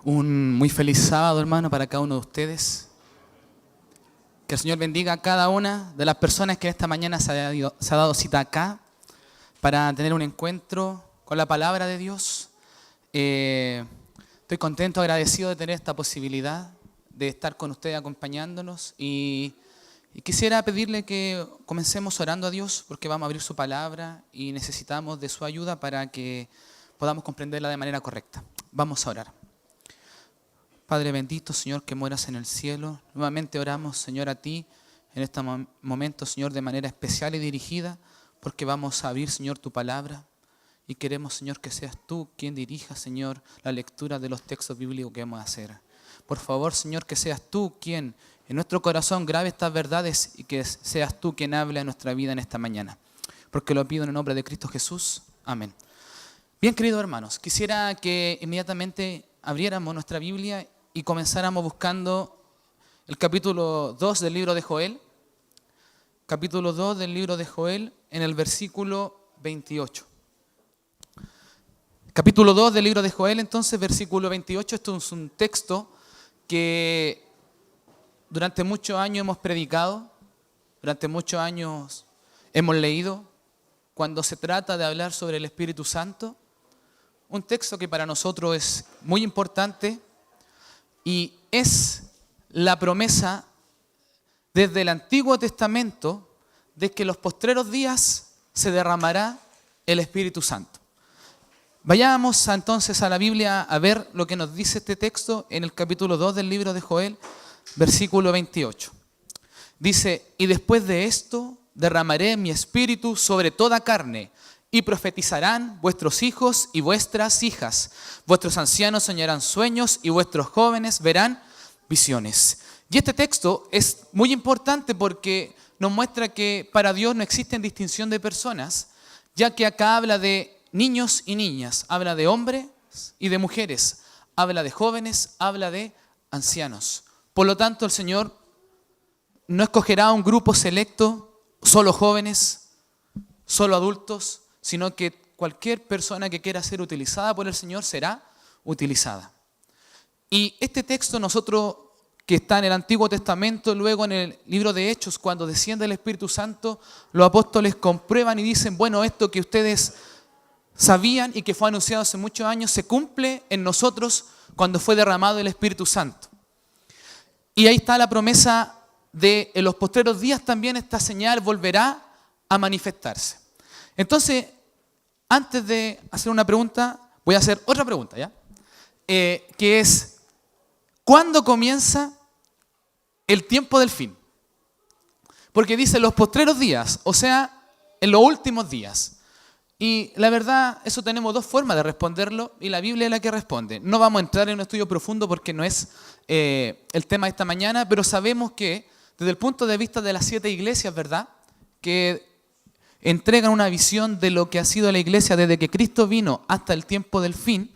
Un muy feliz sábado, hermano, para cada uno de ustedes. Que el Señor bendiga a cada una de las personas que esta mañana se ha dado cita acá para tener un encuentro con la palabra de Dios. Estoy contento, agradecido de tener esta posibilidad de estar con ustedes acompañándonos y quisiera pedirle que comencemos orando a Dios porque vamos a abrir su palabra y necesitamos de su ayuda para que podamos comprenderla de manera correcta. Vamos a orar. Padre bendito, Señor, que moras en el cielo. Nuevamente oramos, Señor, a ti en este momento, Señor, de manera especial y dirigida, porque vamos a abrir, Señor, tu palabra. Y queremos, Señor, que seas tú quien dirija, Señor, la lectura de los textos bíblicos que vamos a hacer. Por favor, Señor, que seas tú quien en nuestro corazón grabe estas verdades y que seas tú quien hable en nuestra vida en esta mañana. Porque lo pido en el nombre de Cristo Jesús. Amén. Bien, queridos hermanos, quisiera que inmediatamente abriéramos nuestra Biblia y comenzáramos buscando el capítulo 2 del libro de Joel. Capítulo 2 del libro de Joel en el versículo 28. Capítulo 2 del libro de Joel, entonces, versículo 28. Esto es un texto que durante muchos años hemos predicado, durante muchos años hemos leído, cuando se trata de hablar sobre el Espíritu Santo. Un texto que para nosotros es muy importante y es la promesa desde el Antiguo Testamento de que en los postreros días se derramará el Espíritu Santo. Vayamos entonces a la Biblia a ver lo que nos dice este texto en el capítulo 2 del libro de Joel, versículo 28. Dice: y después de esto derramaré mi espíritu sobre toda carne, y profetizarán vuestros hijos y vuestras hijas. Vuestros ancianos soñarán sueños y vuestros jóvenes verán visiones. Y este texto es muy importante porque nos muestra que para Dios no existe distinción de personas, ya que acá habla de niños y niñas, habla de hombres y de mujeres, habla de jóvenes, habla de ancianos. Por lo tanto, el Señor no escogerá un grupo selecto, solo jóvenes, solo adultos, sino que cualquier persona que quiera ser utilizada por el Señor será utilizada. Y este texto nosotros, que está en el Antiguo Testamento, luego en el libro de Hechos, cuando desciende el Espíritu Santo, los apóstoles comprueban y dicen: bueno, esto que ustedes sabían y que fue anunciado hace muchos años, se cumple en nosotros cuando fue derramado el Espíritu Santo. Y ahí está la promesa de en los postreros días también esta señal volverá a manifestarse. Entonces, antes de hacer una pregunta, voy a hacer otra pregunta, ¿ya? Que es: ¿cuándo comienza el tiempo del fin? Porque dice los postreros días, o sea, en los últimos días. Y la verdad, eso tenemos dos formas de responderlo y la Biblia es la que responde. No vamos a entrar en un estudio profundo porque no es el tema de esta mañana, pero sabemos que desde el punto de vista de las 7 iglesias, ¿verdad?, que entregan una visión de lo que ha sido la iglesia desde que Cristo vino hasta el tiempo del fin,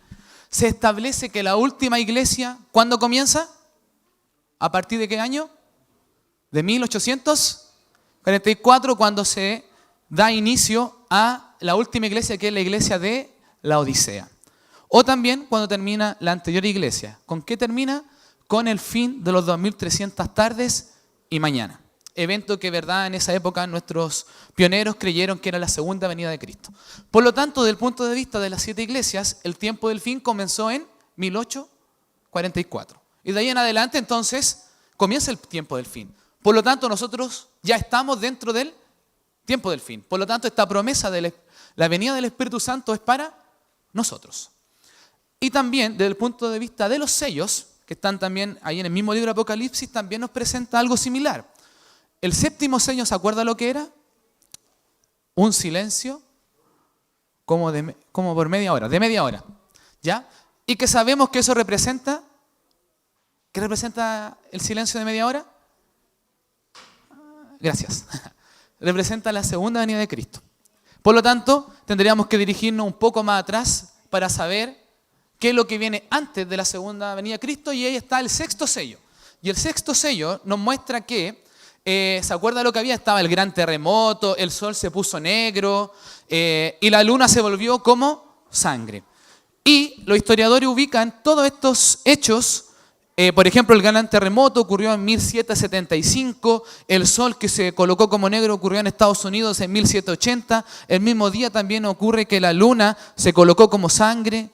se establece que la última iglesia, ¿cuándo comienza? ¿A partir de qué año? De 1844, cuando se da inicio a la última iglesia, que es la iglesia de la Odisea. O también cuando termina la anterior iglesia. ¿Con qué termina? Con el fin de los 2300 tardes y mañana. Evento que, verdad, en esa época nuestros pioneros creyeron que era la segunda venida de Cristo. Por lo tanto, desde el punto de vista de las 7 iglesias, el tiempo del fin comenzó en 1844. Y de ahí en adelante, entonces, comienza el tiempo del fin. Por lo tanto, nosotros ya estamos dentro del tiempo del fin. Por lo tanto, esta promesa de la venida del Espíritu Santo es para nosotros. Y también, desde el punto de vista de los sellos, que están también ahí en el mismo libro de Apocalipsis, también nos presenta algo similar. El séptimo sello, ¿se acuerda lo que era? Un silencio como por media hora, de media hora, ¿ya? Y que sabemos que eso representa, ¿qué representa el silencio de media hora? Gracias. Representa la segunda venida de Cristo. Por lo tanto, tendríamos que dirigirnos un poco más atrás para saber qué es lo que viene antes de la segunda venida de Cristo, y ahí está el sexto sello. Y el sexto sello nos muestra que ¿se acuerda lo que había? Estaba el gran terremoto, el sol se puso negro y la luna se volvió como sangre. Y los historiadores ubican todos estos hechos. Por ejemplo, el gran terremoto ocurrió en 1775, el sol que se colocó como negro ocurrió en Estados Unidos en 1780, el mismo día también ocurre que la luna se colocó como sangre,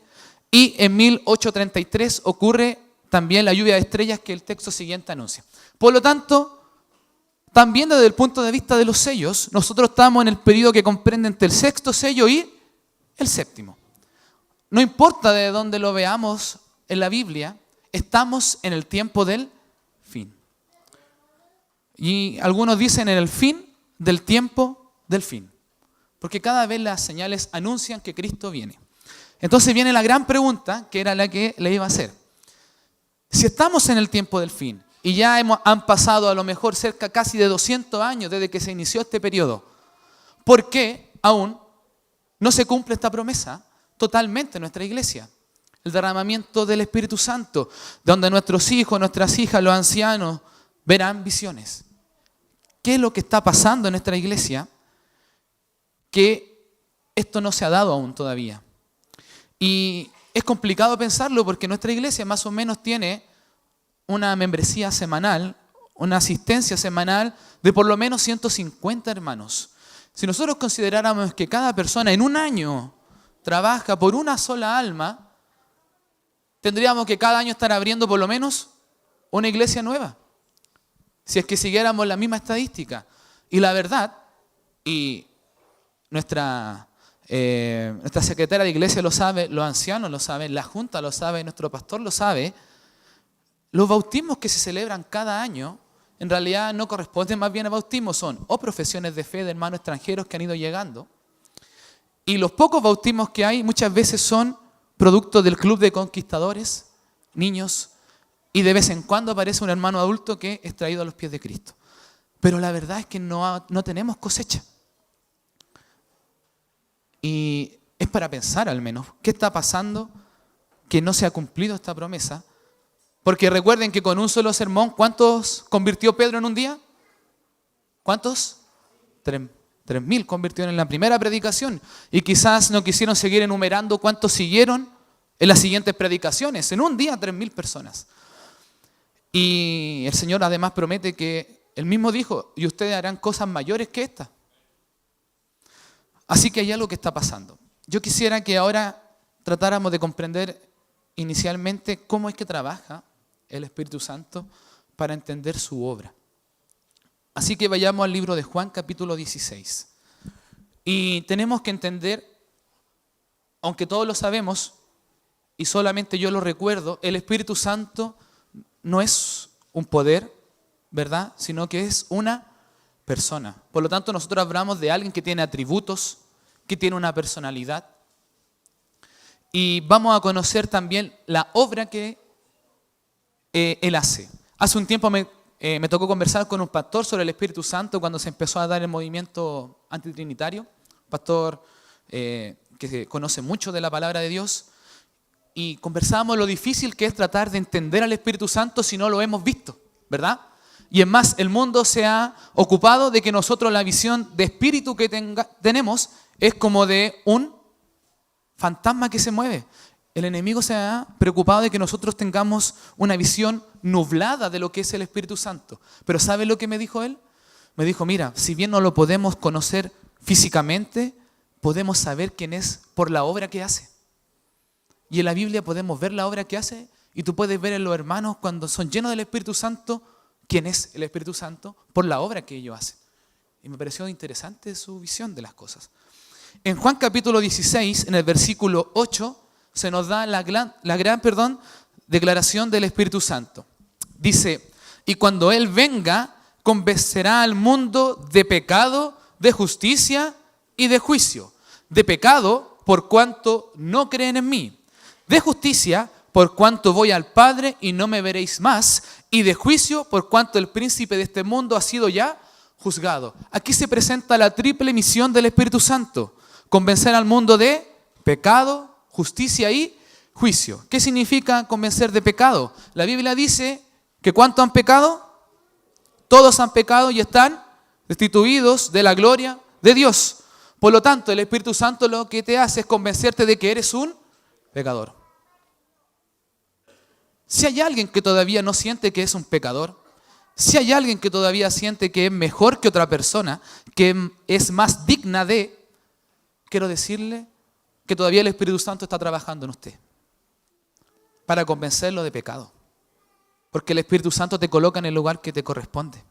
y en 1833 ocurre también la lluvia de estrellas que el texto siguiente anuncia. Por lo tanto, también desde el punto de vista de los sellos, nosotros estamos en el periodo que comprende entre el sexto sello y el séptimo. No importa de dónde lo veamos en la Biblia, estamos en el tiempo del fin. Y algunos dicen en el fin del tiempo del fin. Porque cada vez las señales anuncian que Cristo viene. Entonces viene la gran pregunta, que era la que le iba a hacer. Si estamos en el tiempo del fin, y ya han pasado a lo mejor cerca casi de 200 años desde que se inició este periodo, ¿por qué aún no se cumple esta promesa totalmente en nuestra iglesia? El derramamiento del Espíritu Santo, donde nuestros hijos, nuestras hijas, los ancianos verán visiones. ¿Qué es lo que está pasando en nuestra iglesia? Que esto no se ha dado aún todavía. Y es complicado pensarlo porque nuestra iglesia más o menos tiene una membresía semanal, una asistencia semanal de por lo menos 150 hermanos. Si nosotros consideráramos que cada persona en un año trabaja por una sola alma, tendríamos que cada año estar abriendo por lo menos una iglesia nueva. Si es que siguiéramos la misma estadística. Y la verdad, y nuestra secretaria de iglesia lo sabe, los ancianos lo saben, la junta lo sabe, nuestro pastor lo sabe, los bautismos que se celebran cada año en realidad no corresponden más bien a bautismos, son o profesiones de fe de hermanos extranjeros que han ido llegando, y los pocos bautismos que hay muchas veces son producto del club de conquistadores, niños, y de vez en cuando aparece un hermano adulto que es traído a los pies de Cristo. Pero la verdad es que no tenemos cosecha. Y es para pensar al menos, ¿qué está pasando que no se ha cumplido esta promesa? Porque recuerden que con un solo sermón, ¿cuántos convirtió Pedro en un día? ¿Cuántos? 3.000 convirtieron en la primera predicación. Y quizás no quisieron seguir enumerando cuántos siguieron en las siguientes predicaciones. En un día 3.000 personas. Y el Señor además promete que Él mismo dijo, y ustedes harán cosas mayores que esta. Así que hay algo que está pasando. Yo quisiera que ahora tratáramos de comprender inicialmente cómo es que trabaja el Espíritu Santo para entender su obra. Así que vayamos al libro de Juan, capítulo 16. Y tenemos que entender, aunque todos lo sabemos, y solamente yo lo recuerdo, el Espíritu Santo no es un poder, ¿verdad? Sino que es una persona. Por lo tanto, nosotros hablamos de alguien que tiene atributos, que tiene una personalidad. Y vamos a conocer también la obra que Él hace. Hace un tiempo me tocó conversar con un pastor sobre el Espíritu Santo cuando se empezó a dar el movimiento antitrinitario. Un pastor que conoce mucho de la palabra de Dios. Y conversábamos lo difícil que es tratar de entender al Espíritu Santo si no lo hemos visto, ¿verdad? Y es más, el mundo se ha ocupado de que nosotros la visión de espíritu que tenemos es como de un fantasma que se mueve. El enemigo se ha preocupado de que nosotros tengamos una visión nublada de lo que es el Espíritu Santo. Pero ¿sabe lo que me dijo él? Me dijo, mira, si bien no lo podemos conocer físicamente, podemos saber quién es por la obra que hace. Y en la Biblia podemos ver la obra que hace y tú puedes ver en los hermanos cuando son llenos del Espíritu Santo quién es el Espíritu Santo por la obra que ellos hacen. Y me pareció interesante su visión de las cosas. En Juan capítulo 16, en el versículo 8, se nos da la gran declaración del Espíritu Santo. Dice, y cuando Él venga, convencerá al mundo de pecado, de justicia y de juicio. De pecado, por cuanto no creen en mí. De justicia, por cuanto voy al Padre y no me veréis más. Y de juicio, por cuanto el príncipe de este mundo ha sido ya juzgado. Aquí se presenta la triple misión del Espíritu Santo. Convencer al mundo de pecado, justicia y juicio. ¿Qué significa convencer de pecado? La Biblia dice que ¿cuántos han pecado? Todos han pecado y están destituidos de la gloria de Dios. Por lo tanto, el Espíritu Santo lo que te hace es convencerte de que eres un pecador. Si hay alguien que todavía no siente que es un pecador, si hay alguien que todavía siente que es mejor que otra persona, que es más digna de, quiero decirle que todavía el Espíritu Santo está trabajando en usted para convencerlo de pecado. Porque el Espíritu Santo te coloca en el lugar que te corresponde.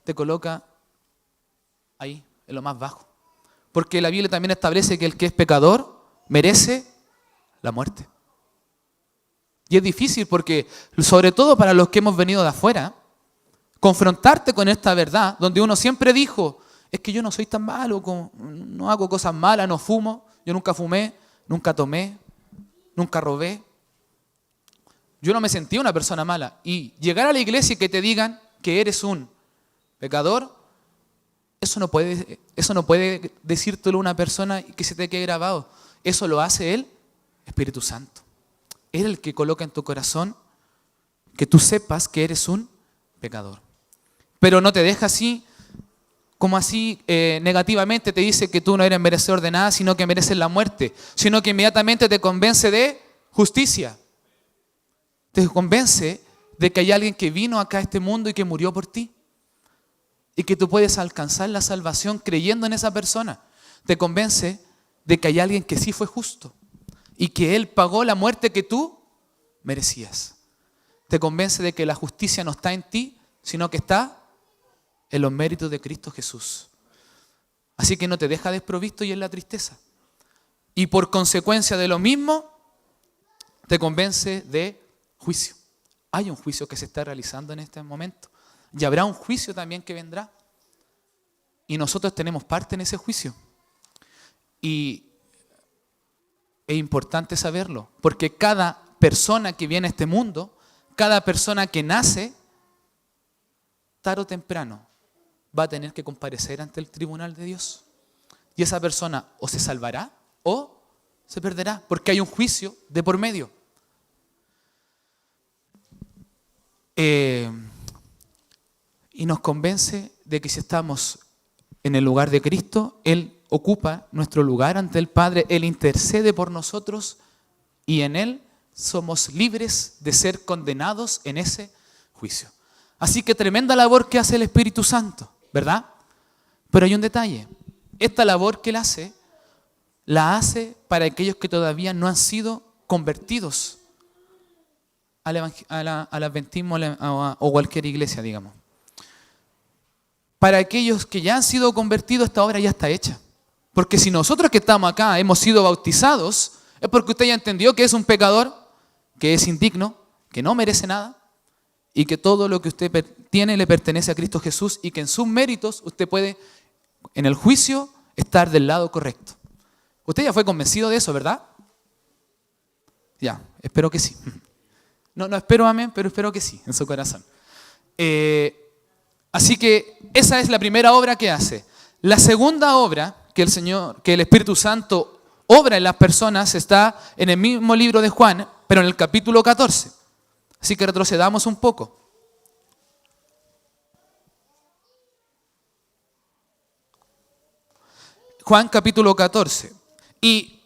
Te coloca ahí, en lo más bajo. Porque la Biblia también establece que el que es pecador merece la muerte. Y es difícil porque, sobre todo para los que hemos venido de afuera, confrontarte con esta verdad, donde uno siempre dijo, es que yo no soy tan malo, no hago cosas malas, no fumo, yo nunca fumé, nunca tomé, nunca robé. Yo no me sentía una persona mala. Y llegar a la iglesia y que te digan que eres un pecador, eso no puede decírtelo una persona que se te quede grabado. Eso lo hace el Espíritu Santo. Él es el que coloca en tu corazón que tú sepas que eres un pecador. Pero no te deja así, como así negativamente te dice que tú no eres merecedor de nada, sino que mereces la muerte. Sino que inmediatamente te convence de justicia. Te convence de que hay alguien que vino acá a este mundo y que murió por ti. Y que tú puedes alcanzar la salvación creyendo en esa persona. Te convence de que hay alguien que sí fue justo. Y que Él pagó la muerte que tú merecías. Te convence de que la justicia no está en ti, sino que está en los méritos de Cristo Jesús. Así que no te deja desprovisto y en la tristeza. Y por consecuencia de lo mismo, te convence de juicio. Hay un juicio que se está realizando en este momento. Y habrá un juicio también que vendrá. Y nosotros tenemos parte en ese juicio. Y es importante saberlo, porque cada persona que viene a este mundo, cada persona que nace, tarde o temprano, va a tener que comparecer ante el tribunal de Dios. Y esa persona o se salvará o se perderá, porque hay un juicio de por medio. Y nos convence de que si estamos en el lugar de Cristo, Él ocupa nuestro lugar ante el Padre, Él intercede por nosotros y en Él somos libres de ser condenados en ese juicio. Así que tremenda labor que hace el Espíritu Santo, ¿verdad? Pero hay un detalle. Esta labor que Él hace, la hace para aquellos que todavía no han sido convertidos al adventismo o cualquier iglesia, digamos. Para aquellos que ya han sido convertidos, esta obra ya está hecha. Porque si nosotros que estamos acá hemos sido bautizados, es porque usted ya entendió que es un pecador, que es indigno, que no merece nada, y que todo lo que usted tiene le pertenece a Cristo Jesús, y que en sus méritos usted puede, en el juicio, estar del lado correcto. Usted ya fue convencido de eso, ¿verdad? Ya, espero que sí. No espero amén, pero espero que sí, en su corazón. Así que esa es la primera obra que hace. La segunda obra que el Espíritu Santo obra en las personas está en el mismo libro de Juan, pero en el capítulo 14. Así que retrocedamos un poco. Juan capítulo 14. Y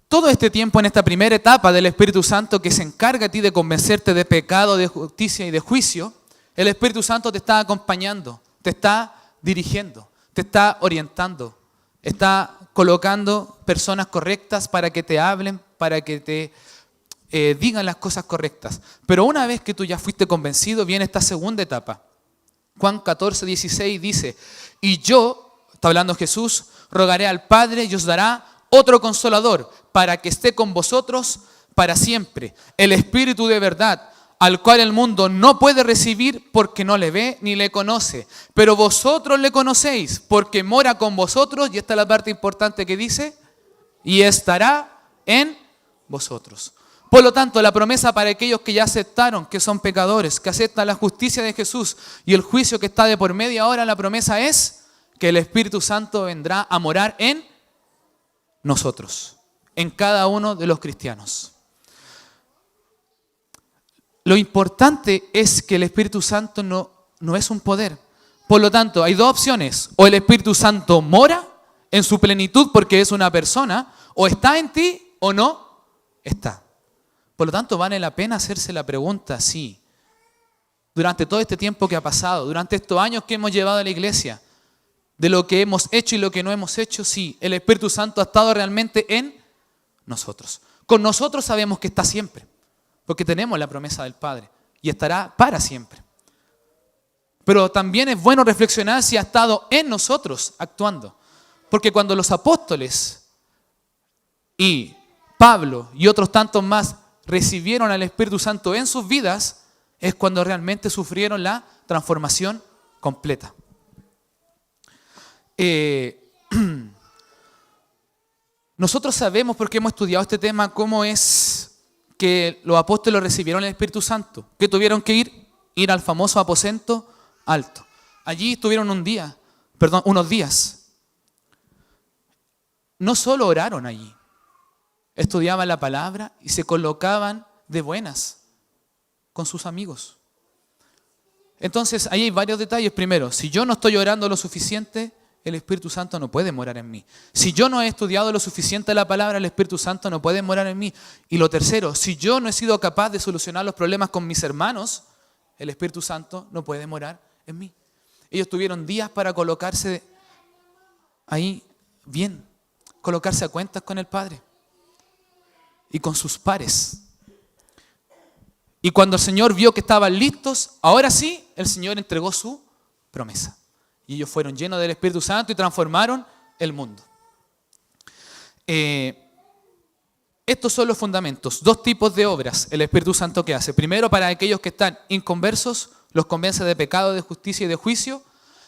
todo este tiempo en esta primera etapa del Espíritu Santo que se encarga a ti de convencerte de pecado, de justicia y de juicio, el Espíritu Santo te está acompañando, te está dirigiendo, te está orientando, está colocando personas correctas para que te hablen, para que te digan las cosas correctas. Pero una vez que tú ya fuiste convencido, viene esta segunda etapa. Juan 14, 16 dice, y yo, está hablando Jesús, rogaré al Padre y os dará otro consolador para que esté con vosotros para siempre. El Espíritu de verdad, al cual el mundo no puede recibir porque no le ve ni le conoce. Pero vosotros le conocéis porque mora con vosotros, y esta es la parte importante que dice, y estará en vosotros. Por lo tanto, la promesa para aquellos que ya aceptaron que son pecadores, que aceptan la justicia de Jesús y el juicio que está de por medio ahora, la promesa es que el Espíritu Santo vendrá a morar en nosotros, en cada uno de los cristianos. Lo importante es que el Espíritu Santo no es un poder. Por lo tanto, hay dos opciones. O el Espíritu Santo mora en su plenitud porque es una persona, o está en ti o no está. Por lo tanto, vale la pena hacerse la pregunta, sí, durante todo este tiempo que ha pasado, durante estos años que hemos llevado a la iglesia, de lo que hemos hecho y lo que no hemos hecho, sí, el Espíritu Santo ha estado realmente en nosotros. Con nosotros sabemos que está siempre, porque tenemos la promesa del Padre y estará para siempre. Pero también es bueno reflexionar si ha estado en nosotros actuando, porque cuando los apóstoles y Pablo y otros tantos más recibieron al Espíritu Santo en sus vidas, es cuando realmente sufrieron la transformación completa. Nosotros sabemos, porque hemos estudiado este tema, cómo es que los apóstoles recibieron el Espíritu Santo, que tuvieron que ir al famoso aposento alto. Allí estuvieron unos días. No solo oraron allí, estudiaban la palabra y se colocaban de buenas con sus amigos. Entonces, ahí hay varios detalles. Primero, si yo no estoy orando lo suficiente, el Espíritu Santo no puede morar en mí. Si yo no he estudiado lo suficiente la palabra, el Espíritu Santo no puede morar en mí. Y lo tercero, si yo no he sido capaz de solucionar los problemas con mis hermanos, el Espíritu Santo no puede morar en mí. Ellos tuvieron días para colocarse ahí bien, colocarse a cuentas con el Padre y con sus pares. Y cuando el Señor vio que estaban listos, ahora sí, el Señor entregó su promesa. Y ellos fueron llenos del Espíritu Santo y transformaron el mundo. Estos son los fundamentos. 2 tipos de obras el Espíritu Santo que hace. Primero, para aquellos que están inconversos, los convence de pecado, de justicia y de juicio.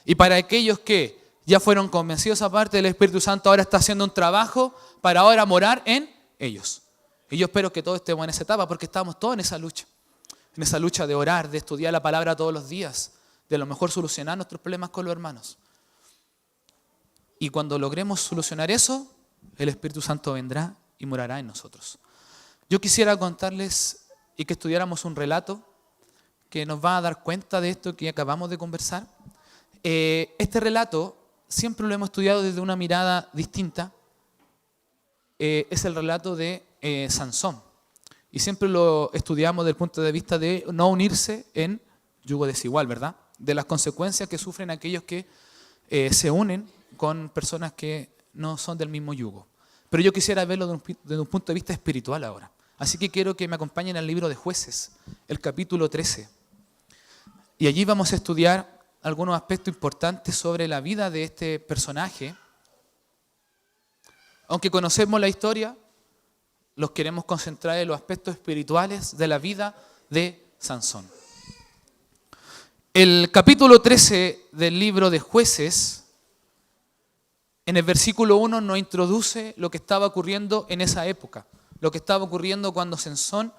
Y para aquellos que ya fueron convencidos aparte, el Espíritu Santo ahora está haciendo un trabajo para ahora morar en ellos. Y yo espero que todos estemos en esa etapa, porque estamos todos en esa lucha de orar, de estudiar la palabra todos los días, de a lo mejor solucionar nuestros problemas con los hermanos. Y cuando logremos solucionar eso, el Espíritu Santo vendrá y morará en nosotros. Yo quisiera contarles y que estudiáramos un relato que nos va a dar cuenta de esto que acabamos de conversar. Este relato siempre lo hemos estudiado desde una mirada distinta. Es el relato de Sansón. Y siempre lo estudiamos desde el punto de vista de no unirse en yugo desigual, ¿verdad? De las consecuencias que sufren aquellos que se unen con personas que no son del mismo yugo. Pero yo quisiera verlo desde un punto de vista espiritual ahora. Así que quiero que me acompañen al libro de Jueces, el capítulo 13. Y allí vamos a estudiar algunos aspectos importantes sobre la vida de este personaje. Aunque conocemos la historia, los queremos concentrar en los aspectos espirituales de la vida de Sansón. El capítulo 13 del libro de Jueces, en el versículo 1 nos introduce lo que estaba ocurriendo en esa época, lo que estaba ocurriendo cuando Sansón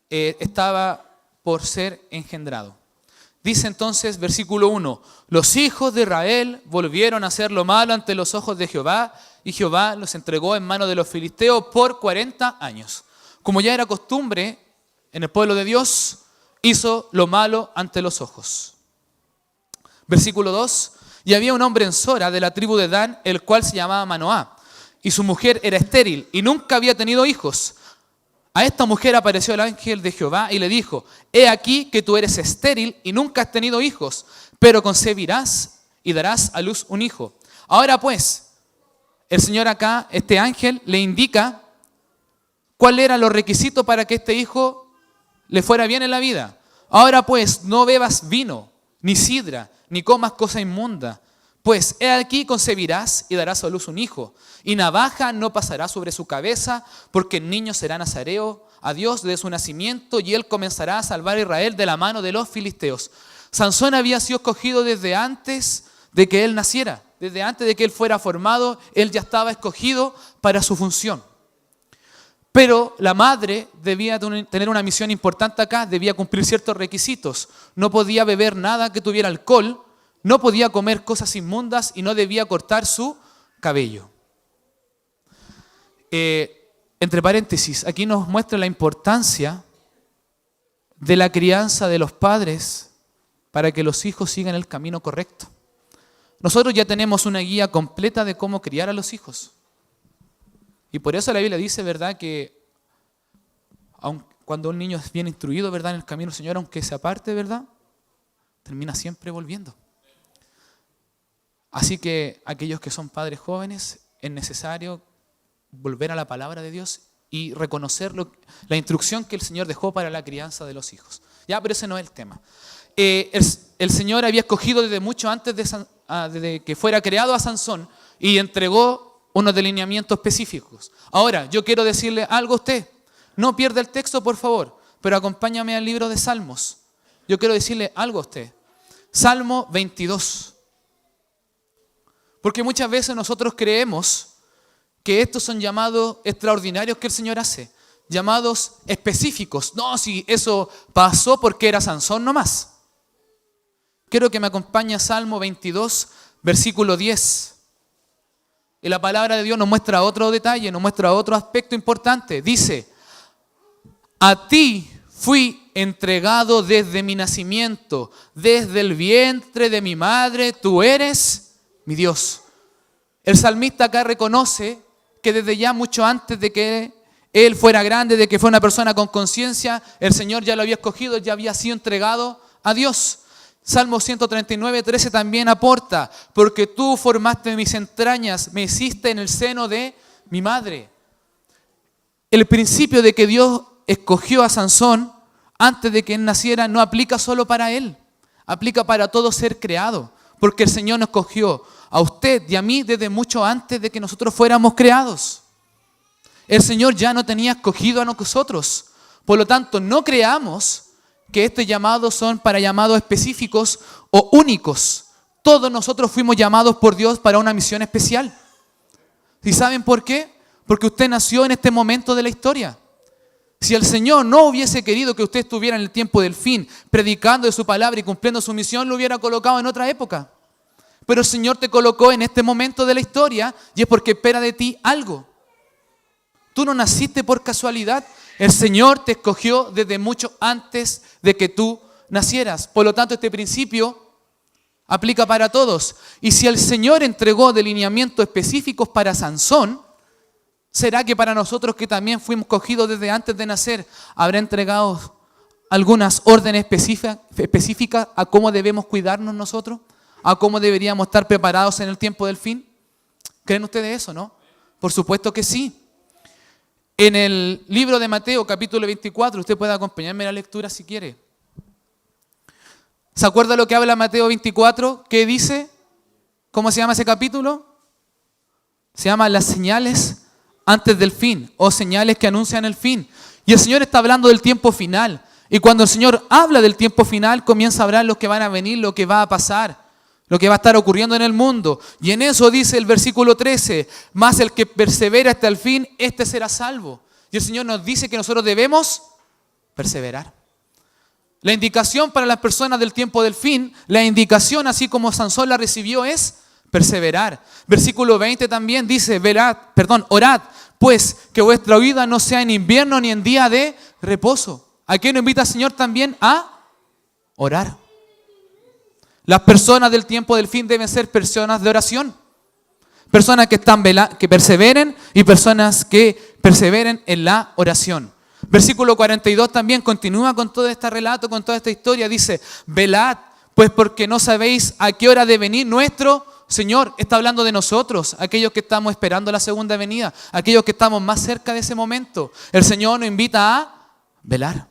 estaba por ser engendrado. Dice entonces, versículo 1, los hijos de Israel volvieron a hacer lo malo ante los ojos de Jehová, y Jehová los entregó en manos de los filisteos por 40 años. Como ya era costumbre en el pueblo de Dios, hizo lo malo ante los ojos. Versículo 2, y había un hombre en Sora de la tribu de Dan, el cual se llamaba Manoá, y su mujer era estéril y nunca había tenido hijos. A esta mujer apareció el ángel de Jehová y le dijo, he aquí que tú eres estéril y nunca has tenido hijos, pero concebirás y darás a luz un hijo. Ahora pues, el Señor acá, este ángel, le indica cuáles eran los requisitos para que este hijo le fuera bien en la vida. Ahora pues, no bebas vino, ni sidra, ni comas cosa inmunda. Pues he aquí concebirás y darás a luz un hijo, y navaja no pasará sobre su cabeza, porque el niño será nazareo a Dios desde su nacimiento, y él comenzará a salvar a Israel de la mano de los filisteos. Sansón había sido escogido desde antes de que él naciera, desde antes de que él fuera formado, él ya estaba escogido para su función. Pero la madre debía tener una misión importante acá, debía cumplir ciertos requisitos. No podía beber nada que tuviera alcohol, no podía comer cosas inmundas y no debía cortar su cabello. Entre paréntesis, aquí nos muestra la importancia de la crianza de los padres para que los hijos sigan el camino correcto. Nosotros ya tenemos una guía completa de cómo criar a los hijos. Y por eso la Biblia dice, ¿verdad?, que cuando un niño es bien instruido, ¿verdad?, en el camino del Señor, aunque se aparte, ¿verdad?, termina siempre volviendo. Así que aquellos que son padres jóvenes, es necesario volver a la palabra de Dios y reconocer la instrucción que el Señor dejó para la crianza de los hijos. Ya, pero ese no es el tema. El Señor había escogido desde mucho antes de que fuera creado a Sansón y entregó unos delineamientos específicos. Ahora, yo quiero decirle algo a usted. No pierda el texto, por favor, pero acompáñame al libro de Salmos. Yo quiero decirle algo a usted. Salmo 22. Porque muchas veces nosotros creemos que estos son llamados extraordinarios que el Señor hace. Llamados específicos. No, si eso pasó porque era Sansón nomás. Quiero que me acompañe a Salmo 22, versículo 10. Y la palabra de Dios nos muestra otro detalle, nos muestra otro aspecto importante. Dice, a ti fui entregado desde mi nacimiento, desde el vientre de mi madre, tú eres mi Dios. El salmista acá reconoce que desde ya mucho antes de que él fuera grande, de que fuera una persona con conciencia, el Señor ya lo había escogido, ya había sido entregado a Dios. Salmo 139, 13 también aporta, porque tú formaste mis entrañas, me hiciste en el seno de mi madre. El principio de que Dios escogió a Sansón antes de que él naciera no aplica solo para él, aplica para todo ser creado, porque el Señor nos escogió a usted y a mí desde mucho antes de que nosotros fuéramos creados. El Señor ya no tenía escogido a nosotros, por lo tanto no creamos que estos llamados son para llamados específicos o únicos. Todos nosotros fuimos llamados por Dios para una misión especial. ¿Y saben por qué? Porque usted nació en este momento de la historia. Si el Señor no hubiese querido que usted estuviera en el tiempo del fin, predicando de su palabra y cumpliendo su misión, lo hubiera colocado en otra época. Pero el Señor te colocó en este momento de la historia y es porque espera de ti algo. Tú no naciste por casualidad. El Señor te escogió desde mucho antes de que tú nacieras. Por lo tanto, este principio aplica para todos. Y si el Señor entregó delineamientos específicos para Sansón, ¿será que para nosotros que también fuimos escogidos desde antes de nacer, habrá entregado algunas órdenes específicas a cómo debemos cuidarnos nosotros? ¿A cómo deberíamos estar preparados en el tiempo del fin? ¿Creen ustedes eso, no? Por supuesto que sí. En el libro de Mateo, capítulo 24, usted puede acompañarme en la lectura si quiere. ¿Se acuerda lo que habla Mateo 24? ¿Qué dice? ¿Cómo se llama ese capítulo? Se llama las señales antes del fin, o señales que anuncian el fin. Y el Señor está hablando del tiempo final. Y cuando el Señor habla del tiempo final, comienza a hablar lo que van a venir, lo que va a pasar, lo que va a estar ocurriendo en el mundo. Y en eso dice el versículo 13, más el que persevera hasta el fin, este será salvo. Y el Señor nos dice que nosotros debemos perseverar. La indicación para las personas del tiempo del fin, la indicación así como Sansón la recibió es perseverar. Versículo 20 también dice, orad, pues que vuestra vida no sea en invierno ni en día de reposo. ¿A qué nos invita el Señor también? A orar. Las personas del tiempo del fin deben ser personas de oración. Personas que perseveren y personas que perseveren en la oración. Versículo 42 también continúa con todo este relato, con toda esta historia. Dice, velad, pues porque no sabéis a qué hora de venir nuestro Señor. Está hablando de nosotros, aquellos que estamos esperando la segunda venida, aquellos que estamos más cerca de ese momento. El Señor nos invita a velar.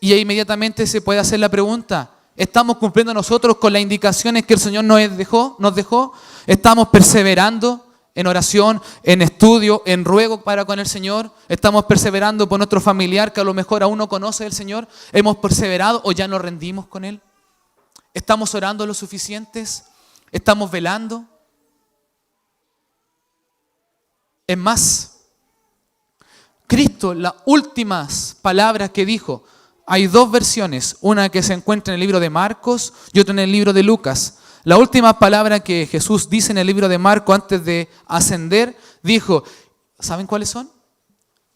Y ahí inmediatamente se puede hacer la pregunta, ¿estamos cumpliendo nosotros con las indicaciones que el Señor nos dejó? ¿Estamos perseverando en oración, en estudio, en ruego para con el Señor? ¿Estamos perseverando por nuestro familiar que a lo mejor aún no conoce al Señor? ¿Hemos perseverado o ya nos rendimos con Él? ¿Estamos orando lo suficientes? ¿Estamos velando? Es más, Cristo, las últimas palabras que dijo, hay dos versiones, una que se encuentra en el libro de Marcos y otra en el libro de Lucas. La última palabra que Jesús dice en el libro de Marcos antes de ascender, dijo, ¿saben cuáles son?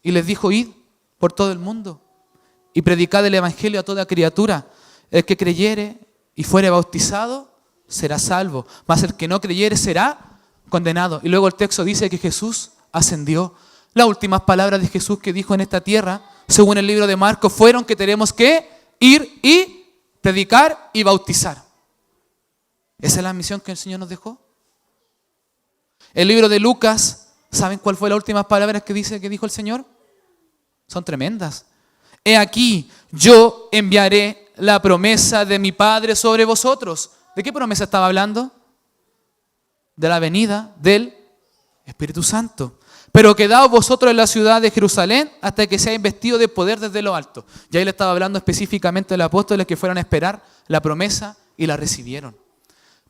Y les dijo, id por todo el mundo y predicad el evangelio a toda criatura. El que creyere y fuere bautizado será salvo, mas el que no creyere será condenado. Y luego el texto dice que Jesús ascendió. Las últimas palabras de Jesús que dijo en esta tierra, según el libro de Marcos, fueron que tenemos que ir y predicar y bautizar. Esa es la misión que el Señor nos dejó. El libro de Lucas, ¿saben cuál fue las últimas palabras que dijo el Señor? Son tremendas. He aquí, yo enviaré la promesa de mi Padre sobre vosotros. ¿De qué promesa estaba hablando? De la venida del Espíritu Santo. Pero quedaos vosotros en la ciudad de Jerusalén hasta que sea investido de poder desde lo alto. Y ahí le estaba hablando específicamente a los apóstoles que fueron a esperar la promesa y la recibieron.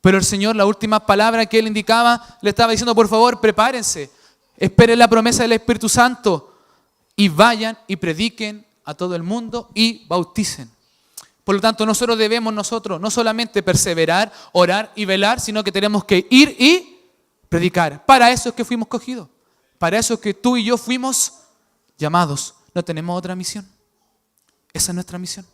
Pero el Señor, la última palabra que Él indicaba, le estaba diciendo, por favor, prepárense, esperen la promesa del Espíritu Santo y vayan y prediquen a todo el mundo y bauticen. Por lo tanto, nosotros debemos no solamente perseverar, orar y velar, sino que tenemos que ir y predicar. Para eso es que fuimos cogidos. Para eso es que tú y yo fuimos llamados. No tenemos otra misión. Esa es nuestra misión.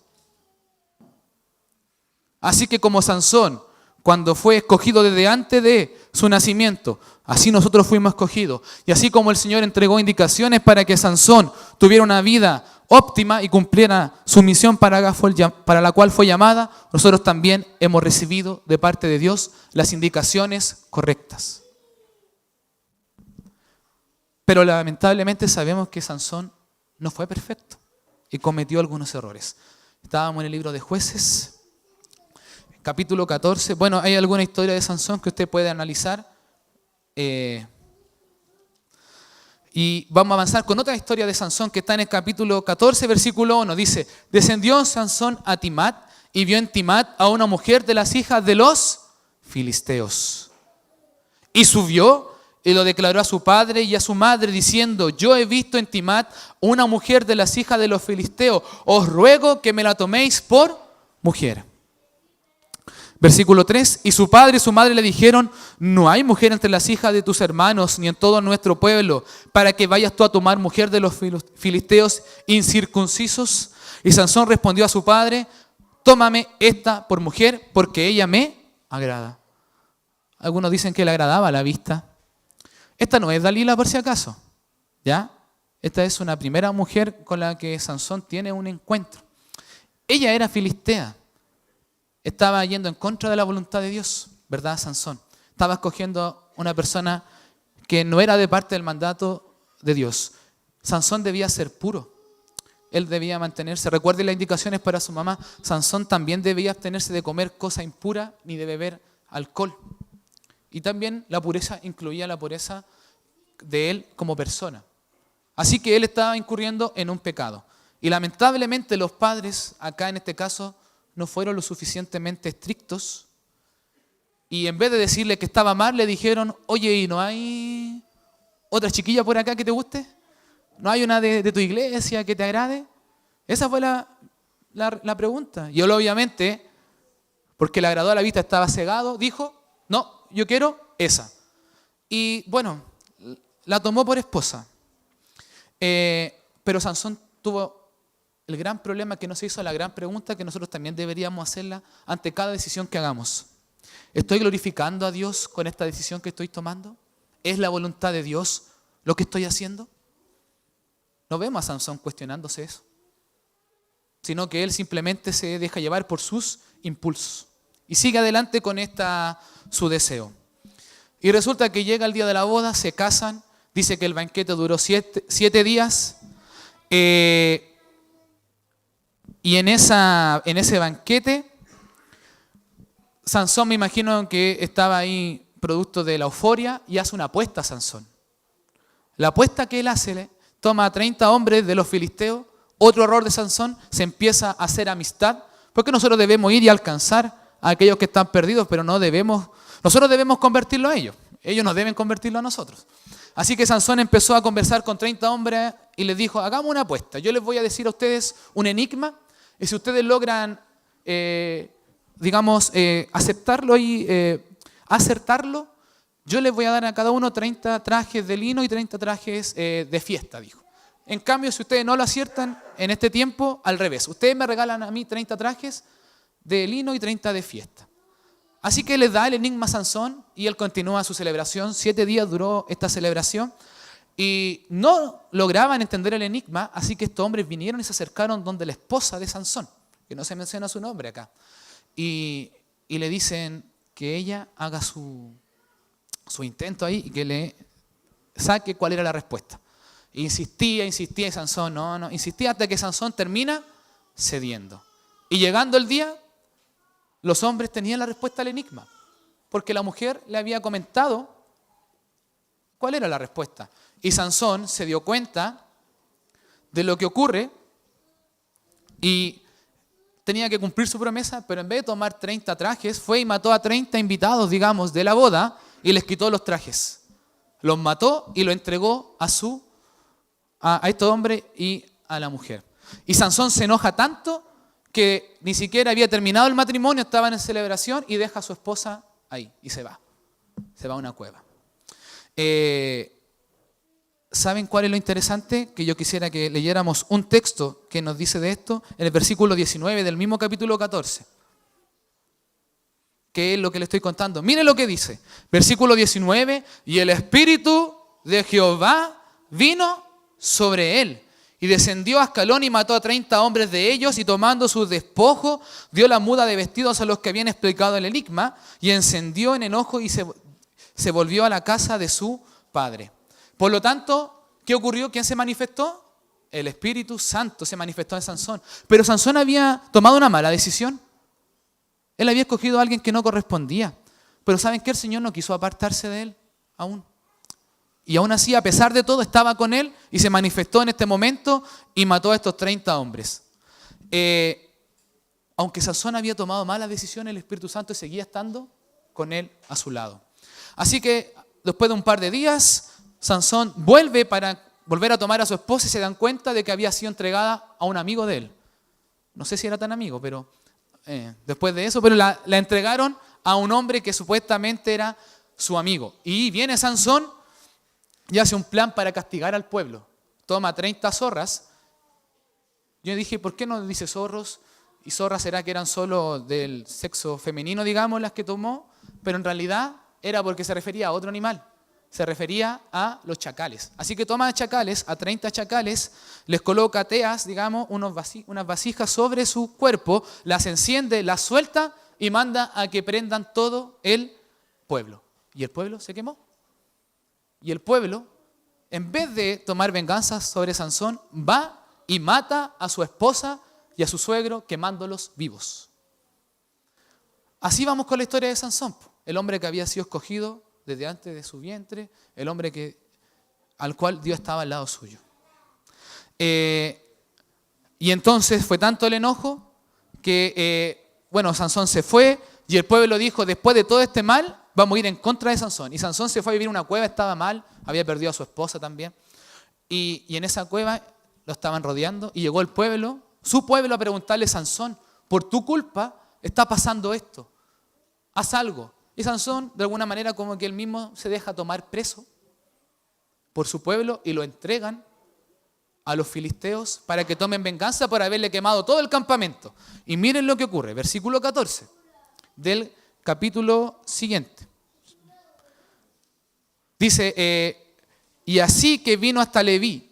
Así que como Sansón, cuando fue escogido desde antes de su nacimiento, así nosotros fuimos escogidos. Y así como el Señor entregó indicaciones para que Sansón tuviera una vida óptima y cumpliera su misión para la cual fue llamada, nosotros también hemos recibido de parte de Dios las indicaciones correctas. Pero lamentablemente sabemos que Sansón no fue perfecto y cometió algunos errores. Estábamos en el libro de Jueces, capítulo 14. Bueno, hay alguna historia de Sansón que usted puede analizar. Y vamos a avanzar con otra historia de Sansón que está en el capítulo 14, versículo 1. Dice, descendió Sansón a Timat y vio en Timat a una mujer de las hijas de los filisteos. Y subió y lo declaró a su padre y a su madre diciendo, yo he visto en Timat una mujer de las hijas de los filisteos. Os ruego que me la toméis por mujer. Versículo 3, y su padre y su madre le dijeron, no hay mujer entre las hijas de tus hermanos ni en todo nuestro pueblo, para que vayas tú a tomar mujer de los filisteos incircuncisos. Y Sansón respondió a su padre, tómame esta por mujer, porque ella me agrada. Algunos dicen que le agradaba a la vista. Esta no es Dalila por si acaso, ¿ya? Esta es una primera mujer con la que Sansón tiene un encuentro. Ella era filistea. Estaba yendo en contra de la voluntad de Dios, ¿verdad, Sansón? Estaba escogiendo una persona que no era de parte del mandato de Dios. Sansón debía ser puro. Él debía mantenerse. Recuerde las indicaciones para su mamá. Sansón también debía abstenerse de comer cosa impura ni de beber alcohol. Y también la pureza incluía la pureza de él como persona. Así que él estaba incurriendo en un pecado. Y lamentablemente los padres, acá en este caso, no fueron lo suficientemente estrictos y en vez de decirle que estaba mal, le dijeron, oye, ¿y no hay otra chiquilla por acá que te guste? ¿No hay una de tu iglesia que te agrade? Esa fue la pregunta. Y él obviamente, porque le agradó a la vista, estaba cegado, dijo, no, yo quiero esa. Y bueno, la tomó por esposa. Pero Sansón tuvo el gran problema que no se hizo la gran pregunta que nosotros también deberíamos hacerla ante cada decisión que hagamos. ¿Estoy glorificando a Dios con esta decisión que estoy tomando? ¿Es la voluntad de Dios lo que estoy haciendo? No vemos a Sansón cuestionándose eso, sino que él simplemente se deja llevar por sus impulsos y sigue adelante con su deseo. Y resulta que llega el día de la boda, se casan, dice que el banquete duró 7 días. Y en ese banquete, Sansón me imagino que estaba ahí producto de la euforia y hace una apuesta a Sansón. La apuesta que él hace, toma a 30 hombres de los filisteos, otro error de Sansón, se empieza a hacer amistad, porque nosotros debemos ir y alcanzar a aquellos que están perdidos, pero nosotros debemos convertirlo a ellos no deben convertirlo a nosotros. Así que Sansón empezó a conversar con 30 hombres y les dijo, hagamos una apuesta, yo les voy a decir a ustedes un enigma, y si ustedes logran, aceptarlo y acertarlo, yo les voy a dar a cada uno 30 trajes de lino y 30 trajes de fiesta, dijo. En cambio, si ustedes no lo aciertan en este tiempo, al revés. Ustedes me regalan a mí 30 trajes de lino y 30 de fiesta. Así que le da el enigma a Sansón y él continúa su celebración. 7 días duró esta celebración y no lograban entender el enigma, así que estos hombres vinieron y se acercaron donde la esposa de Sansón, que no se menciona su nombre acá, y le dicen que ella haga su intento ahí y que le saque cuál era la respuesta. Insistía y Sansón no, insistía hasta que Sansón termina cediendo. Y llegando el día, los hombres tenían la respuesta al enigma, porque la mujer le había comentado cuál era la respuesta. Y Sansón se dio cuenta de lo que ocurre y tenía que cumplir su promesa, pero en vez de tomar 30 trajes, fue y mató a 30 invitados, digamos, de la boda y les quitó los trajes. Los mató y lo entregó a estos hombres y a la mujer. Y Sansón se enoja tanto que ni siquiera había terminado el matrimonio, estaban en celebración y deja a su esposa ahí y se va. Se va a una cueva. ¿Saben cuál es lo interesante? Que yo quisiera que leyéramos un texto que nos dice de esto en el versículo 19 del mismo capítulo 14. ¿Qué es lo que le estoy contando? Miren lo que dice. Versículo 19. Y el Espíritu de Jehová vino sobre él. Y descendió a Ascalón y mató a 30 hombres de ellos, y tomando sus despojos, dio la muda de vestidos a los que habían explicado el enigma, y encendió en enojo y se volvió a la casa de su padre. Por lo tanto, ¿qué ocurrió? ¿Quién se manifestó? El Espíritu Santo se manifestó en Sansón. Pero Sansón había tomado una mala decisión. Él había escogido a alguien que no correspondía. Pero ¿saben qué? El Señor no quiso apartarse de él aún. Y aún así, a pesar de todo, estaba con él y se manifestó en este momento y mató a estos 30 hombres. Aunque Sansón había tomado malas decisiones, el Espíritu Santo seguía estando con él a su lado. Así que después de un par de días, Sansón vuelve para volver a tomar a su esposa y se dan cuenta de que había sido entregada a un amigo de él. No sé si era tan amigo, pero después de eso, pero la entregaron a un hombre que supuestamente era su amigo. Y viene Sansón y hace un plan para castigar al pueblo. Toma 30 zorras. Yo dije, ¿por qué no dice zorros? Y zorras será que eran solo del sexo femenino, digamos, las que tomó, pero en realidad era porque se refería a otro animal. Se refería a los chacales. Así que toma chacales, a 30 chacales, les coloca teas, digamos, unas vasijas sobre su cuerpo, las enciende, las suelta y manda a que prendan todo el pueblo. Y el pueblo se quemó. Y el pueblo, en vez de tomar venganza sobre Sansón, va y mata a su esposa y a su suegro quemándolos vivos. Así vamos con la historia de Sansón, el hombre que había sido escogido desde antes de su vientre, el hombre al cual Dios estaba al lado suyo. Y entonces fue tanto el enojo que, Sansón se fue y el pueblo dijo, después de todo este mal, vamos a ir en contra de Sansón. Y Sansón se fue a vivir en una cueva, estaba mal, había perdido a su esposa también. Y en esa cueva lo estaban rodeando y llegó el pueblo, su pueblo, a preguntarle, Sansón, por tu culpa está pasando esto, haz algo. Y Sansón, de alguna manera, como que él mismo se deja tomar preso por su pueblo y lo entregan a los filisteos para que tomen venganza por haberle quemado todo el campamento. Y miren lo que ocurre, versículo 14 del capítulo siguiente. Dice, y así que vino hasta Leí,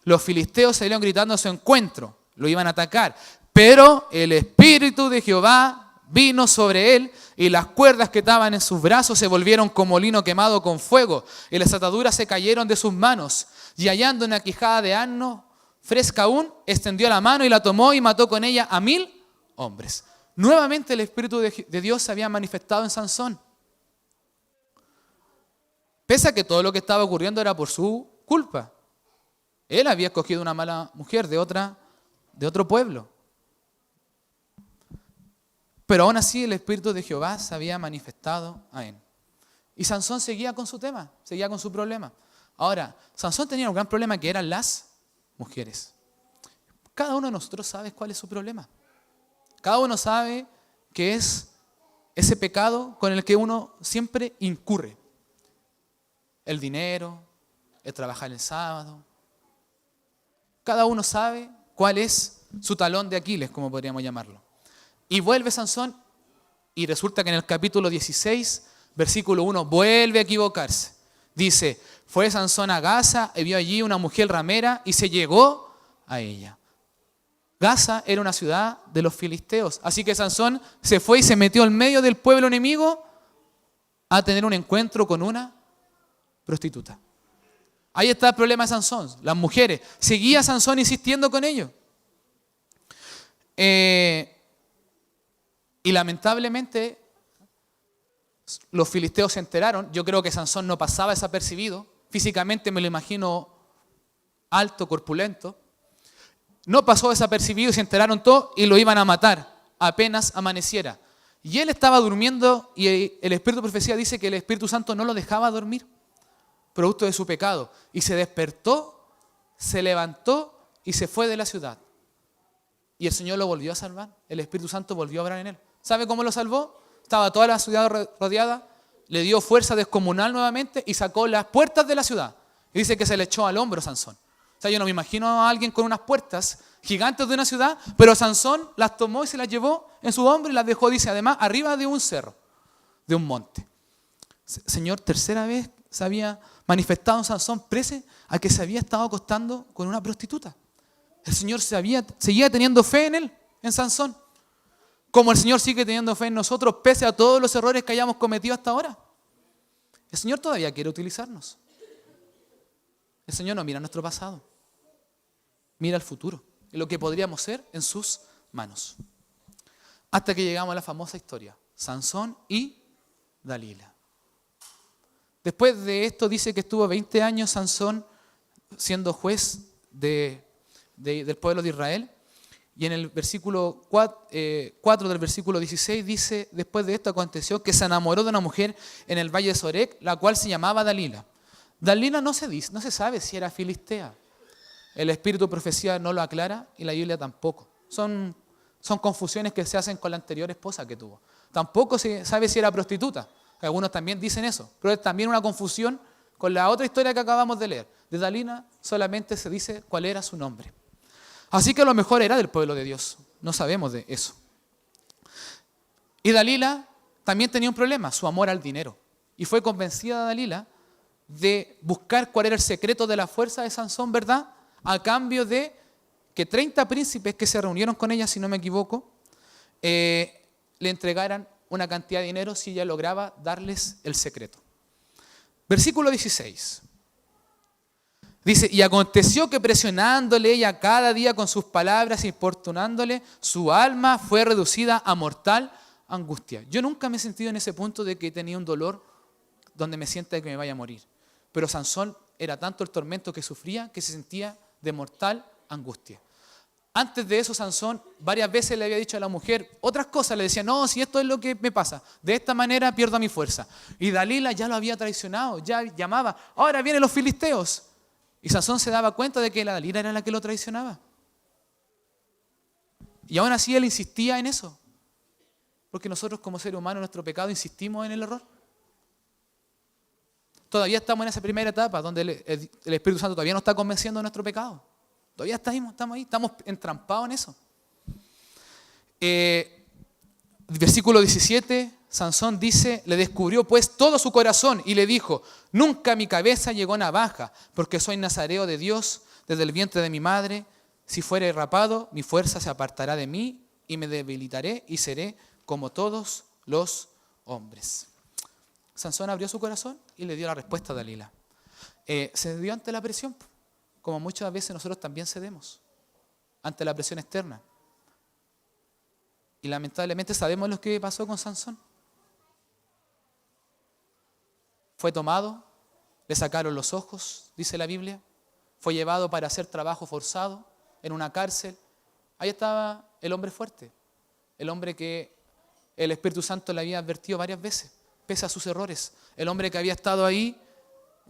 los filisteos salieron gritando a su encuentro, lo iban a atacar, pero el Espíritu de Jehová vino sobre él y las cuerdas que estaban en sus brazos se volvieron como lino quemado con fuego y las ataduras se cayeron de sus manos y hallando una quijada de asno fresca aún, extendió la mano y la tomó y mató con ella a 1000 hombres. Nuevamente el Espíritu de Dios se había manifestado en Sansón. Pese a que todo lo que estaba ocurriendo era por su culpa. Él había escogido una mala mujer de otro pueblo. Pero aún así el Espíritu de Jehová se había manifestado a él. Y Sansón seguía con su tema, seguía con su problema. Ahora, Sansón tenía un gran problema que eran las mujeres. Cada uno de nosotros sabe cuál es su problema. Cada uno sabe que es ese pecado con el que uno siempre incurre. El dinero, el trabajar el sábado. Cada uno sabe cuál es su talón de Aquiles, como podríamos llamarlo. Y vuelve Sansón Y resulta que en el capítulo 16, versículo 1, vuelve a equivocarse. Dice, fue Sansón a Gaza y vio allí una mujer ramera y se llegó a ella. Gaza era una ciudad de los filisteos. Así que Sansón se fue y se metió en medio del pueblo enemigo a tener un encuentro con una prostituta. Ahí está el problema de Sansón, las mujeres. Seguía Sansón insistiendo con ellos. Y lamentablemente los filisteos se enteraron. Yo creo que Sansón no pasaba desapercibido. Físicamente me lo imagino alto, corpulento. No pasó desapercibido y se enteraron todos y lo iban a matar apenas amaneciera. Y él estaba durmiendo y el Espíritu de Profecía dice que el Espíritu Santo no lo dejaba dormir, producto de su pecado. Y se despertó, se levantó y se fue de la ciudad. Y el Señor lo volvió a salvar. El Espíritu Santo volvió a obrar en él. ¿Sabe cómo lo salvó? Estaba toda la ciudad rodeada, le dio fuerza descomunal nuevamente y sacó las puertas de la ciudad. Y dice que se le echó al hombro Sansón. O sea, yo no me imagino a alguien con unas puertas gigantes de una ciudad, pero Sansón las tomó y se las llevó en su hombro y las dejó, dice, además, arriba de un cerro, de un monte. Señor, tercera vez se había manifestado en Sansón prese a que se había estado acostando con una prostituta. El Señor seguía teniendo fe en él, en Sansón. Como el Señor sigue teniendo fe en nosotros, pese a todos los errores que hayamos cometido hasta ahora. El Señor todavía quiere utilizarnos. El Señor no mira nuestro pasado, mira el futuro y lo que podríamos ser en sus manos. Hasta que llegamos a la famosa historia, Sansón y Dalila. Después de esto dice que estuvo 20 años Sansón siendo juez del pueblo de Israel. Y en el versículo 4 del versículo 16 dice, después de esto aconteció que se enamoró de una mujer en el valle de Sorek, la cual se llamaba Dalila. Dalila no se sabe si era filistea. El Espíritu de Profecía no lo aclara y la Biblia tampoco. Son confusiones que se hacen con la anterior esposa que tuvo. Tampoco se sabe si era prostituta. Algunos también dicen eso, pero es también una confusión con la otra historia que acabamos de leer. De Dalila solamente se dice cuál era su nombre. Así que a lo mejor era del pueblo de Dios. No sabemos de eso. Y Dalila también tenía un problema, su amor al dinero. Y fue convencida Dalila de buscar cuál era el secreto de la fuerza de Sansón, ¿verdad? A cambio de que 30 príncipes que se reunieron con ella, si no me equivoco, le entregaran una cantidad de dinero si ella lograba darles el secreto. Versículo 16. Dice, y aconteció que presionándole ella cada día con sus palabras, importunándole, su alma fue reducida a mortal angustia. Yo nunca me he sentido en ese punto de que tenía un dolor donde me sienta que me vaya a morir. Pero Sansón era tanto el tormento que sufría que se sentía de mortal angustia. Antes de eso, Sansón varias veces le había dicho a la mujer otras cosas. Le decía, no, si esto es lo que me pasa, de esta manera pierdo mi fuerza. Y Dalila ya lo había traicionado, ya llamaba, ahora vienen los filisteos. Y Sansón se daba cuenta de que la Dalila era la que lo traicionaba. Y aún así él insistía en eso. Porque nosotros como seres humanos, en nuestro pecado, insistimos en el error. Todavía estamos en esa primera etapa donde el Espíritu Santo todavía no está convenciendo de nuestro pecado. Todavía estamos ahí, estamos entrampados en eso. Versículo 17, Sansón dice, le descubrió pues todo su corazón y le dijo, nunca mi cabeza llegó navaja, porque soy nazareo de Dios desde el vientre de mi madre. Si fuere rapado, mi fuerza se apartará de mí y me debilitaré y seré como todos los hombres. Sansón abrió su corazón y le dio la respuesta a Dalila. Se dio ante la presión, como muchas veces nosotros también cedemos, ante la presión externa. Y lamentablemente sabemos lo que pasó con Sansón. Fue tomado, le sacaron los ojos, dice la Biblia, fue llevado para hacer trabajo forzado en una cárcel. Ahí estaba el hombre fuerte, el hombre que el Espíritu Santo le había advertido varias veces, pese a sus errores. El hombre que había estado ahí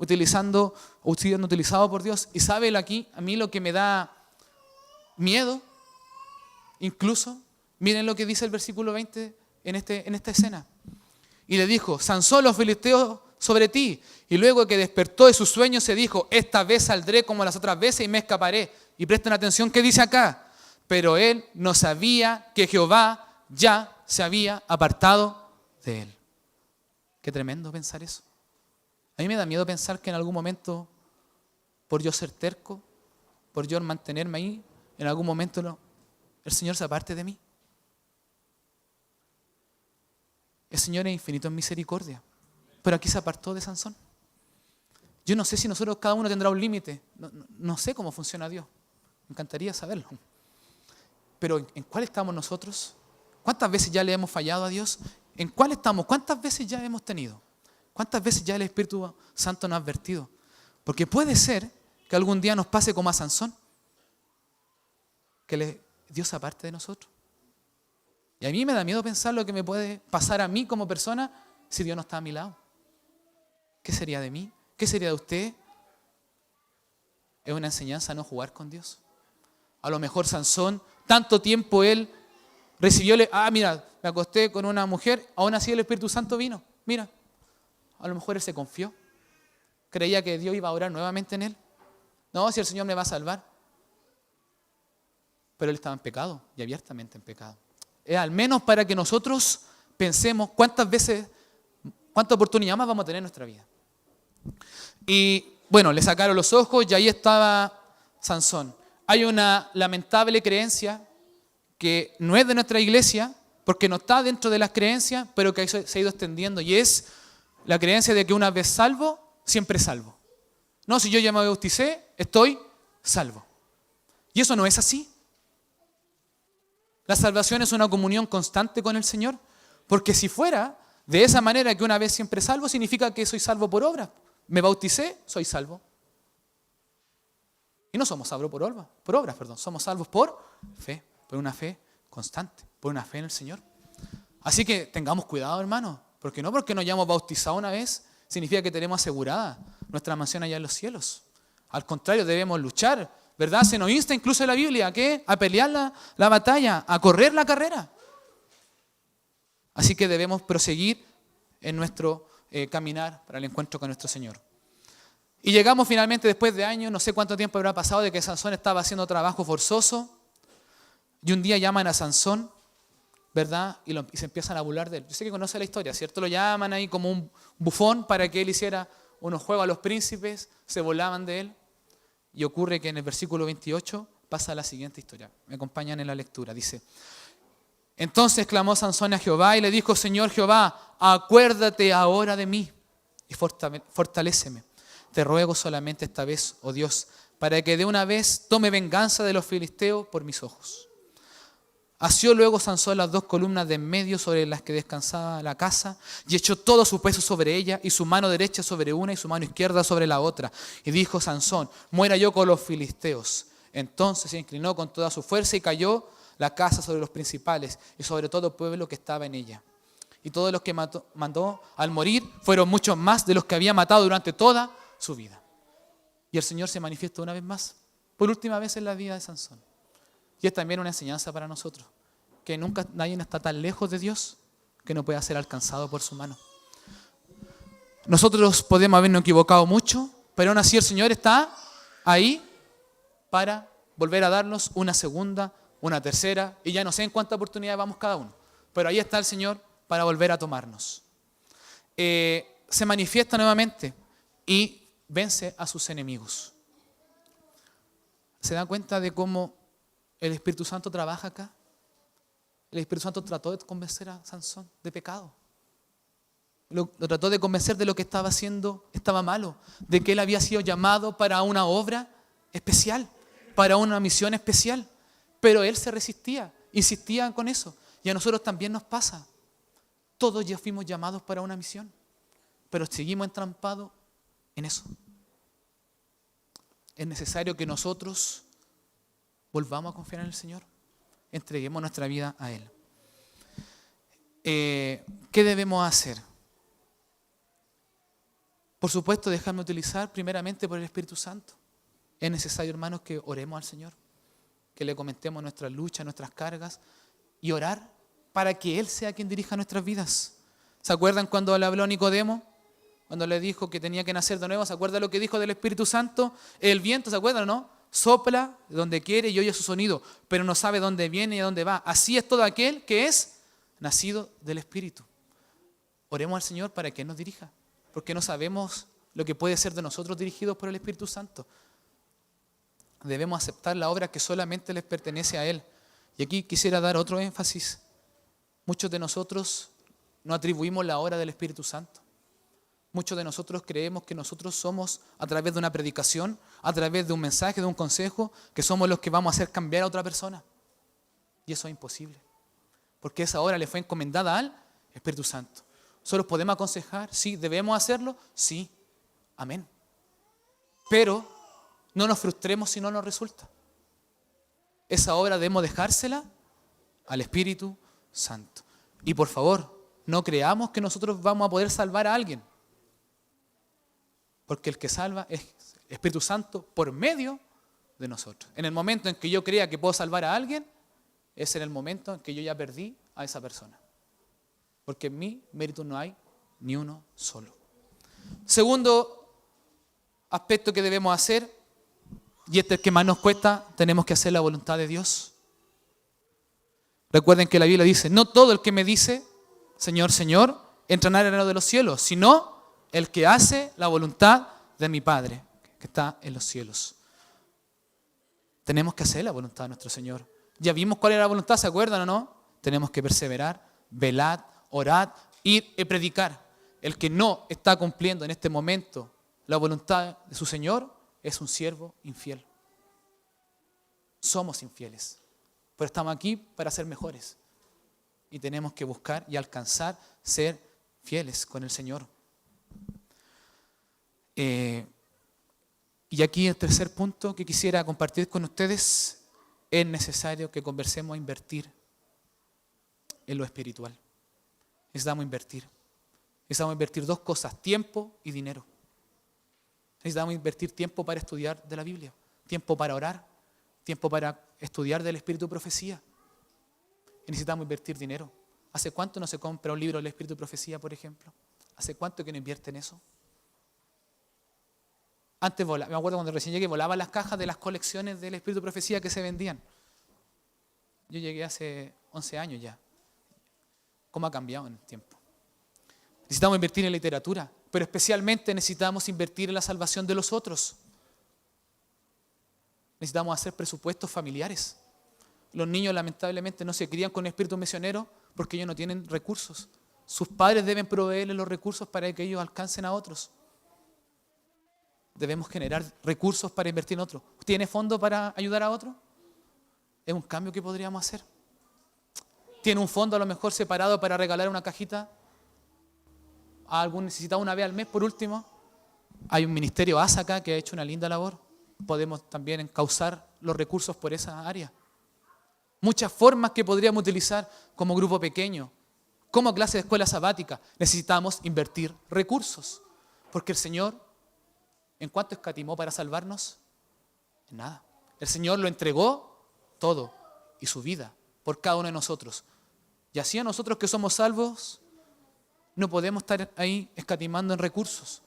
siendo utilizado por Dios. Y sabe aquí, a mí lo que me da miedo, incluso, miren lo que dice el versículo 20 en esta escena. Y le dijo, Sansón, los filisteos sobre ti. Y luego que despertó de sus sueños se dijo, esta vez saldré como las otras veces y me escaparé. Y presten atención, ¿qué dice acá? Pero él no sabía que Jehová ya se había apartado de él. Qué tremendo pensar eso. A mí me da miedo pensar que en algún momento, por yo ser terco, por yo mantenerme ahí, en algún momento el Señor se aparte de mí. El Señor es infinito en misericordia, pero aquí se apartó de Sansón. Yo no sé si nosotros, cada uno tendrá un límite. No sé cómo funciona Dios. Me encantaría saberlo. Pero ¿en cuál estamos nosotros? ¿Cuántas veces ya le hemos fallado a Dios? ¿En cuál estamos? ¿Cuántas veces ya hemos tenido? ¿Cuántas veces ya el Espíritu Santo nos ha advertido? Porque puede ser que algún día nos pase como a Sansón, que Dios se aparte de nosotros. Y a mí me da miedo pensar lo que me puede pasar a mí como persona si Dios no está a mi lado. ¿Qué sería de mí? ¿Qué sería de usted? Es una enseñanza a no jugar con Dios. A lo mejor Sansón, tanto tiempo él recibió, mira, me acosté con una mujer, aún así el Espíritu Santo vino. Mira, a lo mejor él se confió. Creía que Dios iba a orar nuevamente en él. No, si el Señor me va a salvar. Pero él estaba en pecado y abiertamente en pecado. Es al menos para que nosotros pensemos cuántas oportunidades más vamos a tener en nuestra vida. Y bueno, le sacaron los ojos y ahí estaba Sansón. Hay una lamentable creencia que no es de nuestra iglesia, porque no está dentro de las creencias, pero que se ha ido extendiendo, y es la creencia de que una vez salvo, siempre salvo. No, si yo ya me bauticé, estoy salvo. Y eso no es así. La salvación es una comunión constante con el Señor, porque si fuera de esa manera, que una vez siempre salvo, significa que soy salvo por obra. Me bauticé, soy salvo. Y no somos salvos por obras, somos salvos por fe, por una fe constante, por una fe en el Señor. Así que tengamos cuidado, hermanos, porque no porque nos hayamos bautizado una vez, significa que tenemos asegurada nuestra mansión allá en los cielos. Al contrario, debemos luchar, ¿verdad? Se nos insta incluso en la Biblia, ¿a qué? A pelear la batalla, a correr la carrera. Así que debemos proseguir en nuestro caminar para el encuentro con nuestro Señor. Y llegamos finalmente, después de años, no sé cuánto tiempo habrá pasado, de que Sansón estaba haciendo trabajo forzoso, y un día llaman a Sansón, ¿verdad? Y se empiezan a burlar de él. Yo sé que conoce la historia, ¿cierto? Lo llaman ahí como un bufón para que él hiciera unos juegos a los príncipes, se burlaban de él. Y ocurre que en el versículo 28 pasa la siguiente historia. Me acompañan en la lectura. Dice: entonces clamó Sansón a Jehová y le dijo: Señor Jehová, acuérdate ahora de mí y fortaléceme. Te ruego solamente esta vez, oh Dios, para que de una vez tome venganza de los filisteos por mis ojos. Asió luego Sansón las dos columnas de en medio sobre las que descansaba la casa y echó todo su peso sobre ella y su mano derecha sobre una y su mano izquierda sobre la otra. Y dijo Sansón: muera yo con los filisteos. Entonces se inclinó con toda su fuerza y cayó la casa sobre los principales y sobre todo el pueblo que estaba en ella. Y todos los que mandó al morir fueron muchos más de los que había matado durante toda su vida. Y el Señor se manifiesta una vez más, por última vez en la vida de Sansón. Y es también una enseñanza para nosotros, que nunca nadie está tan lejos de Dios que no pueda ser alcanzado por su mano. Nosotros podemos habernos equivocado mucho, pero aún así el Señor está ahí para volver a darnos una segunda, una tercera, y ya no sé en cuántas oportunidades vamos cada uno, pero ahí está el Señor para volver a tomarnos. Se manifiesta nuevamente y vence a sus enemigos. ¿Se dan cuenta de cómo el Espíritu Santo trabaja acá? El Espíritu Santo trató de convencer a Sansón de pecado. Lo trató de convencer de lo que estaba haciendo estaba malo, de que él había sido llamado para una obra especial, para una misión especial. Pero él se resistía, insistía con eso. Y a nosotros también nos pasa. Todos ya fuimos llamados para una misión, pero seguimos entrampados en eso. Es necesario que nosotros volvamos a confiar en el Señor. Entreguemos nuestra vida a Él. ¿Qué debemos hacer? Por supuesto, dejarme utilizar primeramente por el Espíritu Santo. Es necesario, hermanos, que oremos al Señor, que le comentemos nuestras luchas, nuestras cargas, y orar para que Él sea quien dirija nuestras vidas. ¿Se acuerdan cuando le habló a Nicodemo? Cuando le dijo que tenía que nacer de nuevo, ¿se acuerdan lo que dijo del Espíritu Santo? El viento, ¿se acuerdan, no? Sopla donde quiere y oye su sonido, pero no sabe dónde viene y a dónde va. Así es todo aquel que es nacido del Espíritu. Oremos al Señor para que nos dirija, porque no sabemos lo que puede ser de nosotros dirigidos por el Espíritu Santo. Debemos aceptar la obra que solamente les pertenece a Él. Y aquí quisiera dar otro énfasis. Muchos de nosotros no atribuimos la obra del Espíritu Santo. Muchos de nosotros creemos que nosotros somos, a través de una predicación, a través de un mensaje, de un consejo, que somos los que vamos a hacer cambiar a otra persona. Y eso es imposible. Porque esa obra le fue encomendada al Espíritu Santo. ¿Solo podemos aconsejar? Sí. ¿Debemos hacerlo? Sí. Amén. Pero no nos frustremos si no nos resulta. Esa obra debemos dejársela al Espíritu Santo. Y por favor, no creamos que nosotros vamos a poder salvar a alguien. Porque el que salva es el Espíritu Santo por medio de nosotros. En el momento en que yo crea que puedo salvar a alguien, es en el momento en que yo ya perdí a esa persona. Porque en mí mérito no hay ni uno solo. Segundo aspecto que debemos hacer, y este es el que más nos cuesta, tenemos que hacer la voluntad de Dios. Recuerden que la Biblia dice, no todo el que me dice, Señor, Señor, entrará en el reino de los cielos, sino el que hace la voluntad de mi Padre, que está en los cielos. Tenemos que hacer la voluntad de nuestro Señor. Ya vimos cuál era la voluntad, ¿se acuerdan o no? Tenemos que perseverar, velad, orad, ir y predicar. El que no está cumpliendo en este momento la voluntad de su Señor es un siervo infiel. Somos infieles, pero estamos aquí para ser mejores. Y tenemos que buscar y alcanzar ser fieles con el Señor. Y aquí el tercer punto que quisiera compartir con ustedes, es necesario que conversemos a invertir en lo espiritual. Necesitamos invertir. Necesitamos invertir dos cosas, tiempo y dinero. Necesitamos invertir tiempo para estudiar de la Biblia, tiempo para orar, tiempo para estudiar del Espíritu de Profecía. Y necesitamos invertir dinero. ¿Hace cuánto no se compra un libro del Espíritu de Profecía, por ejemplo? ¿Hace cuánto que no invierte en eso? Antes me acuerdo cuando recién llegué, volaban las cajas de las colecciones del Espíritu de Profecía que se vendían. Yo llegué hace 11 años ya. ¿Cómo ha cambiado en el tiempo? Necesitamos invertir en literatura, pero especialmente necesitamos invertir en la salvación de los otros. Necesitamos hacer presupuestos familiares. Los niños lamentablemente no se crían con espíritu misionero porque ellos no tienen recursos. Sus padres deben proveerles los recursos para que ellos alcancen a otros. Debemos generar recursos para invertir en otros. ¿Tiene fondos para ayudar a otros? Es un cambio que podríamos hacer. ¿Tiene un fondo a lo mejor separado para regalar una cajita a algún necesitado una vez al mes? Por último, hay un ministerio ASA acá que ha hecho una linda labor. Podemos también encauzar los recursos por esa área. Muchas formas que podríamos utilizar como grupo pequeño, como clase de escuela sabática. Necesitamos invertir recursos, porque el Señor, ¿en cuánto escatimó para salvarnos? En nada. El Señor lo entregó todo y su vida por cada uno de nosotros. Y así a nosotros que somos salvos, no podemos estar ahí escatimando en recursos.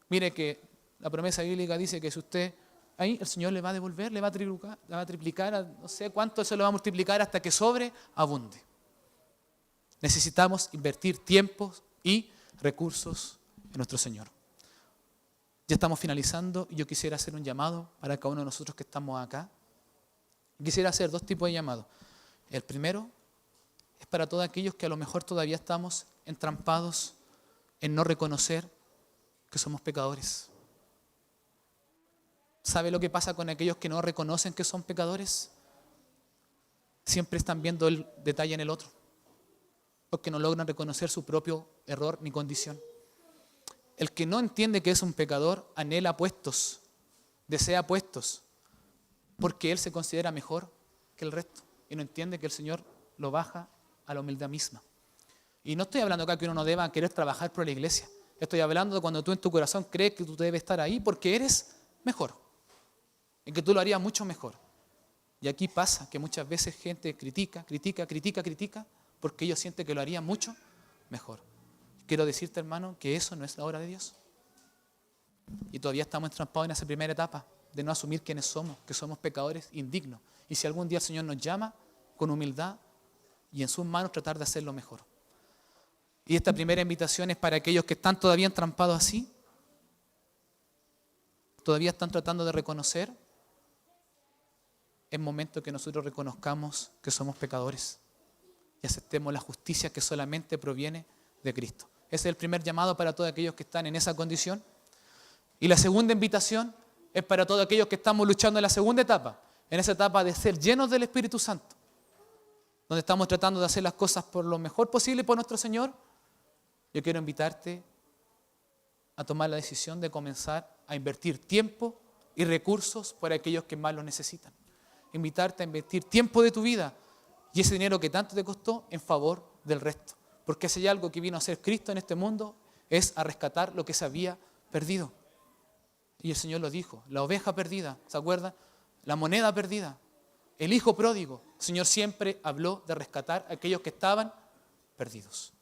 Mire que la promesa bíblica dice que si usted, ahí el Señor le va a devolver, le va a triplicar, no sé cuánto, eso lo va a multiplicar hasta que sobreabunde. Necesitamos invertir tiempos y recursos en nuestro Señor. Ya estamos finalizando y yo quisiera hacer un llamado para cada uno de nosotros que estamos acá. Quisiera hacer dos tipos de llamados. El primero es para todos aquellos que a lo mejor todavía estamos entrampados en no reconocer que somos pecadores. ¿Sabe lo que pasa con aquellos que no reconocen que son pecadores? Siempre están viendo el detalle en el otro, porque no logran reconocer su propio error ni condición. El que no entiende que es un pecador anhela puestos, desea puestos, porque él se considera mejor que el resto y no entiende que el Señor lo baja a la humildad misma. Y no estoy hablando acá que uno no deba querer trabajar por la iglesia. Estoy hablando de cuando tú en tu corazón crees que tú debes estar ahí porque eres mejor y que tú lo harías mucho mejor. Y aquí pasa que muchas veces gente critica porque ellos sienten que lo harían mucho mejor. Quiero decirte, hermano, que eso no es la obra de Dios. Y todavía estamos entrampados en esa primera etapa de no asumir quiénes somos, que somos pecadores indignos. Y si algún día el Señor nos llama con humildad y en sus manos tratar de hacerlo mejor. Y esta primera invitación es para aquellos que están todavía entrampados así, todavía están tratando de reconocer. Es momento que nosotros reconozcamos que somos pecadores y aceptemos la justicia que solamente proviene de Cristo. Ese es el primer llamado para todos aquellos que están en esa condición. Y la segunda invitación es para todos aquellos que estamos luchando en la segunda etapa, en esa etapa de ser llenos del Espíritu Santo, donde estamos tratando de hacer las cosas por lo mejor posible por nuestro Señor. Yo quiero invitarte a tomar la decisión de comenzar a invertir tiempo y recursos por aquellos que más lo necesitan. Invitarte a invertir tiempo de tu vida y ese dinero que tanto te costó en favor del resto. Porque si hay algo que vino a hacer Cristo en este mundo, es a rescatar lo que se había perdido. Y el Señor lo dijo, la oveja perdida, ¿se acuerdan? La moneda perdida, el hijo pródigo. El Señor siempre habló de rescatar a aquellos que estaban perdidos.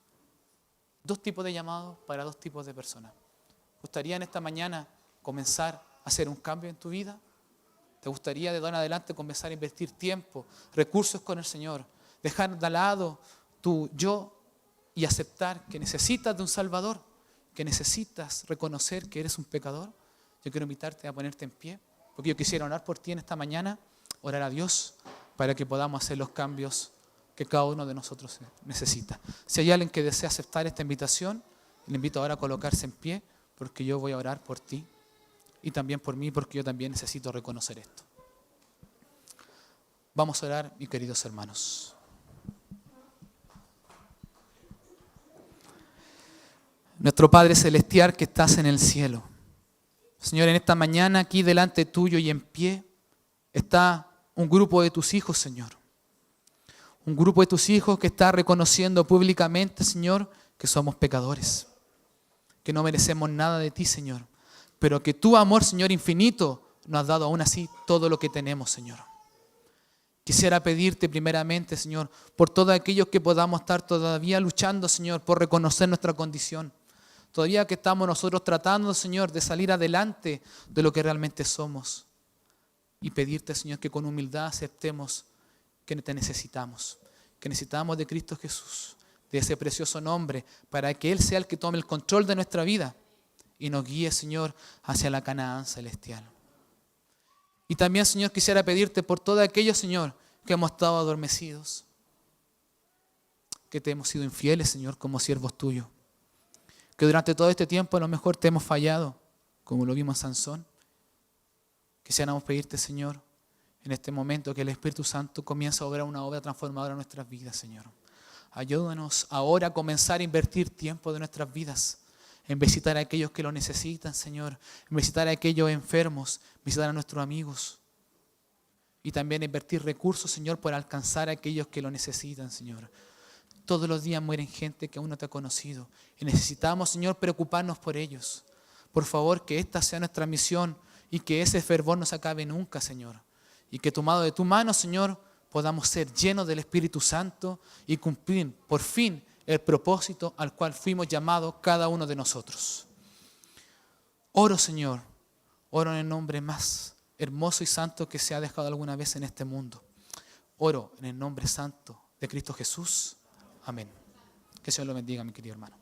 Dos tipos de llamados para dos tipos de personas. ¿Te gustaría en esta mañana comenzar a hacer un cambio en tu vida? ¿Te gustaría de ahora en adelante comenzar a invertir tiempo, recursos con el Señor? Dejar de lado tu yo y aceptar que necesitas de un Salvador, que necesitas reconocer que eres un pecador. Yo quiero invitarte a ponerte en pie, porque yo quisiera orar por ti en esta mañana, orar a Dios para que podamos hacer los cambios que cada uno de nosotros necesita. Si hay alguien que desea aceptar esta invitación, le invito ahora a colocarse en pie, porque yo voy a orar por ti y también por mí, porque yo también necesito reconocer esto. Vamos a orar, mis queridos hermanos. Nuestro Padre Celestial que estás en el cielo, Señor, en esta mañana aquí delante tuyo y en pie está un grupo de tus hijos, Señor. Un grupo de tus hijos que está reconociendo públicamente, Señor, que somos pecadores, que no merecemos nada de ti, Señor, pero que tu amor, Señor, infinito, nos has dado aún así todo lo que tenemos, Señor. Quisiera pedirte primeramente, Señor, por todos aquellos que podamos estar todavía luchando, Señor, por reconocer nuestra condición. Todavía que estamos nosotros tratando, Señor, de salir adelante de lo que realmente somos. Y pedirte, Señor, que con humildad aceptemos que te necesitamos. Que necesitamos de Cristo Jesús, de ese precioso nombre, para que Él sea el que tome el control de nuestra vida y nos guíe, Señor, hacia la Canaán celestial. Y también, Señor, quisiera pedirte por todos aquellos, Señor, que hemos estado adormecidos, que te hemos sido infieles, Señor, como siervos tuyos. Que durante todo este tiempo a lo mejor te hemos fallado, como lo vimos en Sansón. Quisiéramos pedirte, Señor, en este momento que el Espíritu Santo comience a obrar una obra transformadora en nuestras vidas, Señor. Ayúdanos ahora a comenzar a invertir tiempo de nuestras vidas, en visitar a aquellos que lo necesitan, Señor, en visitar a aquellos enfermos, visitar a nuestros amigos. Y también invertir recursos, Señor, para alcanzar a aquellos que lo necesitan, Señor. Todos los días mueren gente que aún no te ha conocido. Y necesitamos, Señor, preocuparnos por ellos. Por favor, que esta sea nuestra misión y que ese fervor no se acabe nunca, Señor. Y que tomado de tu mano, Señor, podamos ser llenos del Espíritu Santo y cumplir por fin el propósito al cual fuimos llamados cada uno de nosotros. Oro, Señor, oro en el nombre más hermoso y santo que se ha dejado alguna vez en este mundo. Oro en el nombre santo de Cristo Jesús. Amén. Que el Señor lo bendiga, mi querido hermano.